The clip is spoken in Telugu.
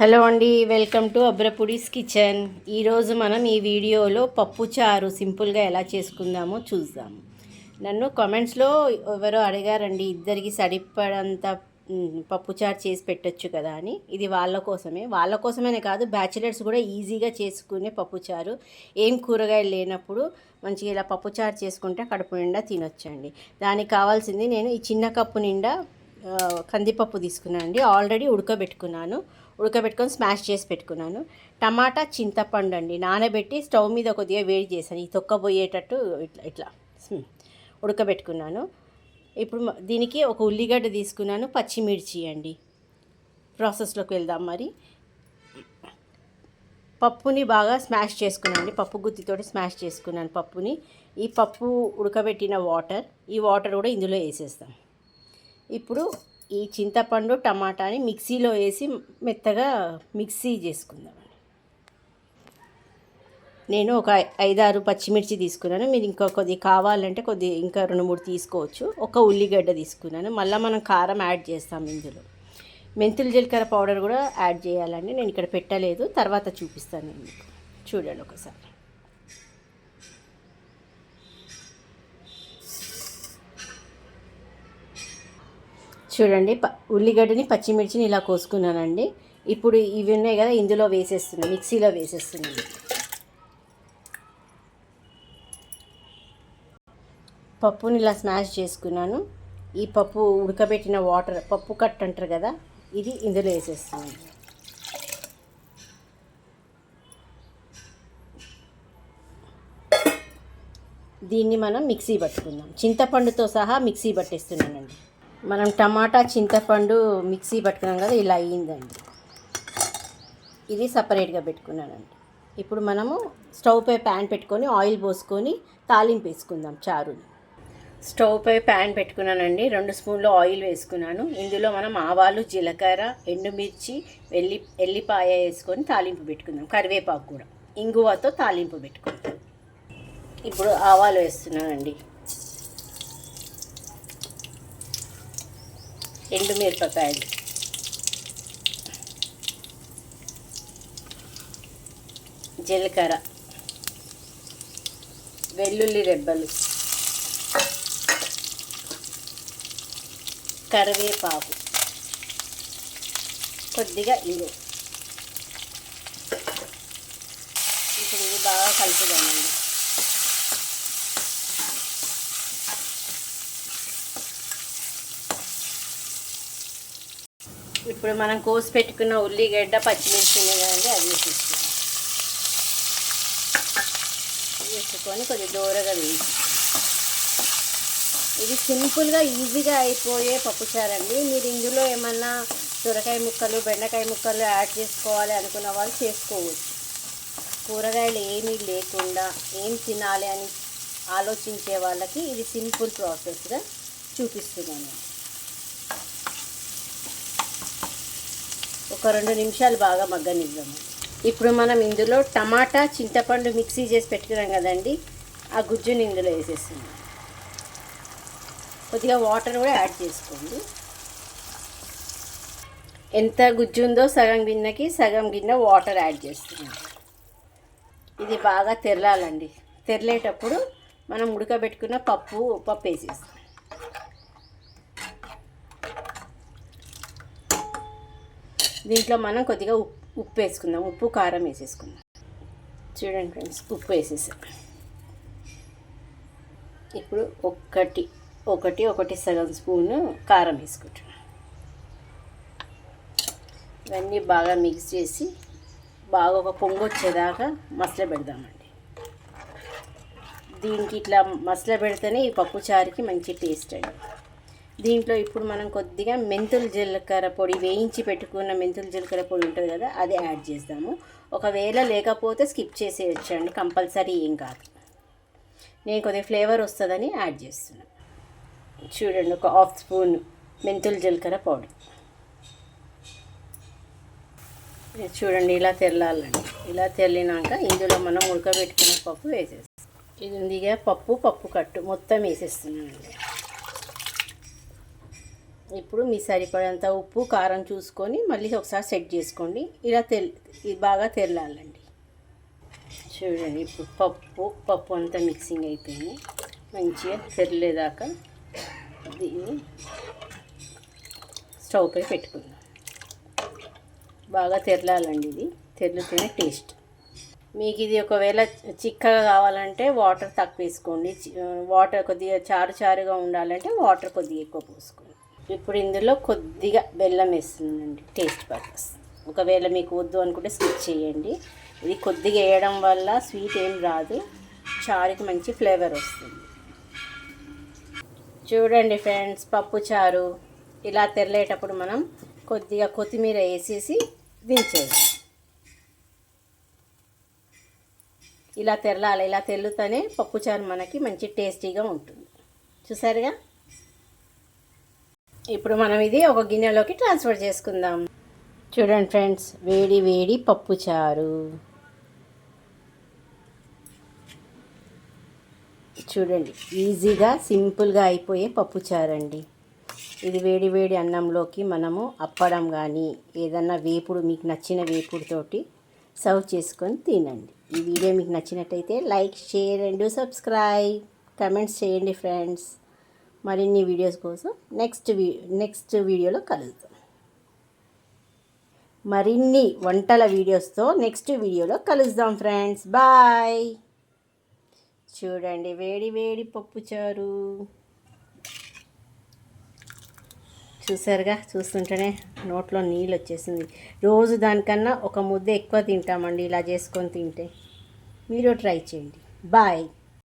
హలో అండి, వెల్కమ్ టు అబ్రపుడీస్ కిచెన్. ఈరోజు మనం ఈ వీడియోలో పప్పు చారు సింపుల్గా ఎలా చేసుకుందామో చూద్దాం. నన్ను కామెంట్స్లో ఎవరో అడిగారండి, ఇద్దరికి సరిపడంత పప్పు చారు చేసి పెట్టొచ్చు కదా అని. ఇది వాళ్ళ కోసమనే కాదు, బ్యాచిలర్స్ కూడా ఈజీగా చేసుకునే పప్పు చారు. ఏం కూరగాయలు లేనప్పుడు మంచిగా ఇలా పప్పు చారు చేసుకుంటే కడుపు నిండా తినొచ్చండి. దానికి కావాల్సింది, నేను ఈ చిన్న కప్పు నిండా కందిపప్పు తీసుకున్నాను అండి. ఆల్రెడీ ఉడకబెట్టుకొని స్మాష్ చేసి పెట్టుకున్నాను. టమాటా, చింతపండు అండి నానబెట్టి స్టవ్ మీద కొద్దిగా వేడి చేశాను, ఈ తొక్కబోయేటట్టు ఇట్లా ఉడకబెట్టుకున్నాను. ఇప్పుడు దీనికి ఒక ఉల్లిగడ్డ తీసుకున్నాను, పచ్చిమిర్చి అండి. ప్రాసెస్లోకి వెళ్దాం. మరి పప్పుని బాగా స్మాష్ చేసుకున్నాను, పప్పు గుత్తితోటి స్మాష్ చేసుకున్నాను పప్పుని. ఈ పప్పు ఉడకబెట్టిన ఈ వాటర్ కూడా ఇందులో వేసేస్తాం. ఇప్పుడు ఈ చింతపండు, టమాటాని మిక్సీలో వేసి మెత్తగా మిక్సీ చేసుకుందామండి. నేను ఒక 5-6 పచ్చిమిర్చి తీసుకున్నాను. మీరు ఇంకా కావాలంటే ఇంకా 2-3 తీసుకోవచ్చు. ఒక ఉల్లిగడ్డ తీసుకున్నాను. మళ్ళీ మనం కారం యాడ్ చేస్తాం ఇందులో. మెంతులు జీలకర్ర పౌడర్ కూడా యాడ్ చేయాలండి. నేను ఇక్కడ పెట్టలేదు, తర్వాత చూపిస్తాను మీకు. చూడండి ఒకసారి. చూడండి, ఉల్లిగడ్డని, పచ్చిమిర్చిని ఇలా కోసుకున్నానండి. ఇప్పుడు ఇవి ఉన్నాయి కదా, ఇందులో వేసేస్తున్నాను, మిక్సీలో వేసేస్తున్నాను. పప్పుని ఇలా స్మాష్ చేసుకున్నాను. ఈ పప్పు ఉడకబెట్టిన వాటర్, పప్పు కట్ అంటారు కదా, ఇది ఇందులో వేసేస్తున్నాను. దీన్ని మనం మిక్సీ పట్టుకుందాం. చింతపండుతో సహా మిక్సీ పట్టేస్తున్నానండి. మనం టమాటా, చింతపండు మిక్సీ పట్టుకున్నాం కదా, ఇలా అయ్యిందండి. ఇది సపరేట్గా పెట్టుకున్నానండి. ఇప్పుడు మనము స్టవ్ పై ప్యాన్ పెట్టుకొని ఆయిల్ పోసుకొని తాలింపు వేసుకుందాం చారుని. స్టవ్ పై ప్యాన్ పెట్టుకున్నానండి. 2 స్పూన్లు ఆయిల్ వేసుకున్నాను. ఇందులో మనం ఆవాలు, జీలకర్ర, ఎండుమిర్చి, ఎల్లిపాయ వేసుకొని తాలింపు పెట్టుకుందాం. కరివేపాకు కూడా, ఇంగువతో తాలింపు పెట్టుకుందాం. ఇప్పుడు ఆవాలు వేస్తున్నానండి, ఎండుమిరపకాయలు, జీలకర్ర, వెల్లుల్లి రెబ్బలు, కరివేపాకు, కొద్దిగా ఇంగు. ఇప్పుడు ఇది బాగా కలుపుదామండి. ఇప్పుడు మనం కోసి పెట్టుకున్న ఉల్లిగడ్డ, పచ్చిమిర్చి ఉన్నాయి కదండి, అది వేసుకొని కొద్దిగా దూరగా వేసి. ఇది సింపుల్గా ఈజీగా అయిపోయే పప్పుచారు అండి. మీరు ఇందులో ఏమన్నా సొరకాయ ముక్కలు, బెండకాయ ముక్కలు యాడ్ చేసుకోవాలి అనుకున్న వాళ్ళు చేసుకోవచ్చు. కూరగాయలు ఏమీ లేకుండా ఏం తినాలి అని ఆలోచించే వాళ్ళకి ఇది సింపుల్ ప్రాసెస్గా చూపిస్తున్నాను. ఒక 2 నిమిషాలు బాగా మగ్గనిద్దాము. ఇప్పుడు మనం ఇందులో టమాటా, చింతపండు మిక్సీ చేసి పెట్టుకున్నాం కదండి, ఆ గుజ్జుని ఇందులో వేసేస్తున్నాం. కొద్దిగా వాటర్ కూడా యాడ్ చేసుకోండి. ఎంత గుజ్జు ఉందో సగం గిన్నె వాటర్ యాడ్ చేస్తున్నాం. ఇది బాగా తెరలాలండి. తెరలేటప్పుడు మనం ఉడకబెట్టుకున్న పప్పు వేసేస్తాం. దీంట్లో మనం కొద్దిగా ఉప్పు వేసుకుందాం. ఉప్పు, కారం వేసేసుకుందాం. చూడండి ఫ్రెండ్స్, ఉప్పు వేసేసాం. ఇప్పుడు ఒకటి సగం స్పూను కారం వేసుకుంటున్నాం. ఇవన్నీ బాగా మిక్స్ చేసి బాగా ఒక పొంగు వచ్చేదాకా మసల పెడదామండి. దీనికి ఇట్లా మసల పెడితేనే ఈ పప్పు చారుకి మంచి టేస్ట్ అండి. దీంట్లో ఇప్పుడు మనం కొద్దిగా మెంతులు జీలకర్ర పొడి, వేయించి పెట్టుకున్న మెంతులు జీలకర్ర పొడి ఉంటుంది కదా, అది యాడ్ చేద్దాము. ఒకవేళ లేకపోతే స్కిప్ చేసేయచ్చండి, కంపల్సరీ ఏం కాదు. నేను కొద్దిగా ఫ్లేవర్ వస్తుందని యాడ్ చేస్తున్నాను. చూడండి, ఒక 1/2 స్పూన్ మెంతులు జీలకర్ర పౌడర్. చూడండి, ఇలా తెరలాలండి. ఇలా తెరలినాక ఇందులో మనం ఉడకబెట్టుకున్న పప్పు వేసేస్తాం. ఇది ఉందిగా పప్పు కట్టు మొత్తం వేసేస్తున్నానండి. ఇప్పుడు మీ సరిపడంత ఉప్పు కారం చూసుకొని మళ్ళీ ఒకసారి సెట్ చేసుకోండి. ఇలా ఇది బాగా తెరలాలండి. చూడండి ఇప్పుడు పప్పు అంతా మిక్సింగ్ అయిపోయింది. మంచిగా తెరలేదాకా దీన్ని స్టవ్ పై పెట్టుకుందాం. బాగా తెరలాలండి. ఇది తెరలితేనే టేస్ట్. మీకు ఇది ఒకవేళ చిక్కగా కావాలంటే వాటర్ తక్కువ వేసుకోండి. వాటర్ కొద్దిగా చారుగా ఉండాలంటే వాటర్ కొద్దిగా ఎక్కువ పోసుకోండి. ఇప్పుడు ఇందులో కొద్దిగా బెల్లం వేస్తుందండి టేస్ట్ పర్పస్. ఒకవేళ మీకు వద్దు అనుకుంటే స్కిప్ చేయండి. ఇది కొద్దిగా వేయడం వల్ల స్వీట్ ఏం రాదు, చారుకి మంచి ఫ్లేవర్ వస్తుంది. చూడండి ఫ్రెండ్స్, పప్పు చారు ఇలా తెరలేటప్పుడు మనం కొద్దిగా కొత్తిమీర వేసేసి దించేయాలి. ఇలా తెరలాలి. ఇలా తెల్లుతూనే పప్పుచారు మనకి మంచి టేస్టీగా ఉంటుంది. చూసారుగా. ఇప్పుడు మనం ఇది ఒక గిన్నెలోకి ట్రాన్స్ఫర్ చేసుకుందాం. చూడండి ఫ్రెండ్స్, వేడి వేడి పప్పుచారు. చూడండి, ఈజీగా సింపుల్గా అయిపోయే పప్పుచారు అండి. ఇది వేడి వేడి అన్నంలోకి మనము అప్పడం కానీ ఏదన్నా వేపుడు, మీకు నచ్చిన వేపుడుతోటి సర్వ్ చేసుకొని తినండి. ఈ వీడియో మీకు నచ్చినట్టయితే like, share and subscribe, comments చేయండి ఫ్రెండ్స్. మరిన్ని వీడియోస్ కోసం నెక్స్ట్ వీడియోలో కలుద్దాం. మరిన్ని వంటల వీడియోస్తో నెక్స్ట్ వీడియోలో కలుద్దాం ఫ్రెండ్స్. బాయ్. చూడండి వేడి వేడి పప్పుచారు. చూసారుగా, చూస్తుంటేనే నోట్లో నీళ్ళు వచ్చేసింది. రోజు దానికన్నా ఒక ముద్ద ఎక్కువ తింటామండి ఇలా చేసుకొని తింటే. మీరు ట్రై చేయండి. బాయ్.